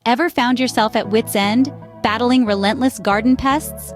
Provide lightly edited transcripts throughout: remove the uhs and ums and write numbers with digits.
Ever found yourself at wit's end, battling relentless garden pests?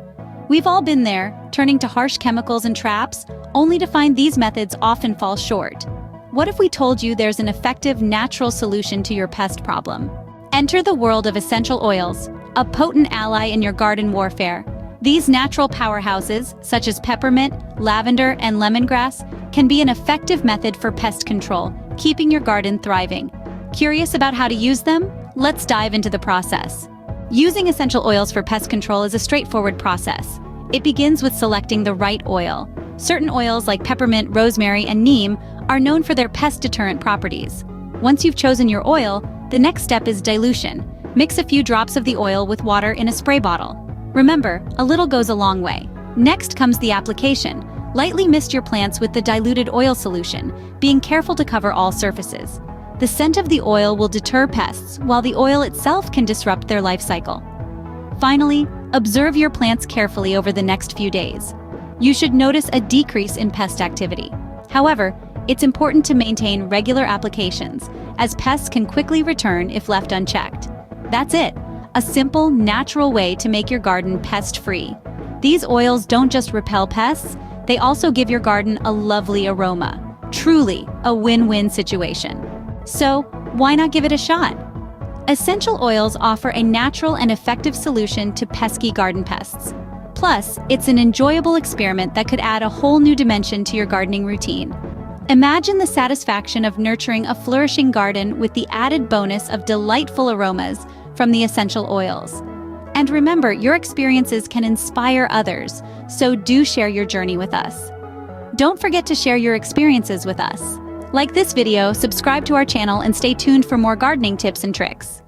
We've all been there, turning to harsh chemicals and traps, only to find these methods often fall short. What if we told you there's an effective natural solution to your pest problem? Enter the world of essential oils, a potent ally in your garden warfare. These natural powerhouses, such as peppermint, lavender, and lemongrass, can be an effective method for pest control, keeping your garden thriving. Curious about how to use them? Let's dive into the process. Using essential oils for pest control is a straightforward process. It begins with selecting the right oil. Certain oils like peppermint, rosemary, and neem are known for their pest deterrent properties. Once you've chosen your oil, the next step is dilution. Mix a few drops of the oil with water in a spray bottle. Remember, a little goes a long way. Next comes the application. Lightly mist your plants with the diluted oil solution, being careful to cover all surfaces. The scent of the oil will deter pests, while the oil itself can disrupt their life cycle. Finally, observe your plants carefully over the next few days. You should notice a decrease in pest activity. However, it's important to maintain regular applications, as pests can quickly return if left unchecked. That's it, a simple, natural way to make your garden pest-free. These oils don't just repel pests, they also give your garden a lovely aroma. Truly, a win-win situation. So, why not give it a shot? Essential oils offer a natural and effective solution to pesky garden pests. Plus, it's an enjoyable experiment that could add a whole new dimension to your gardening routine. Imagine the satisfaction of nurturing a flourishing garden with the added bonus of delightful aromas from the essential oils. And remember, your experiences can inspire others, so do share your journey with us. Don't forget to share your experiences with us. Like this video, subscribe to our channel, and stay tuned for more gardening tips and tricks.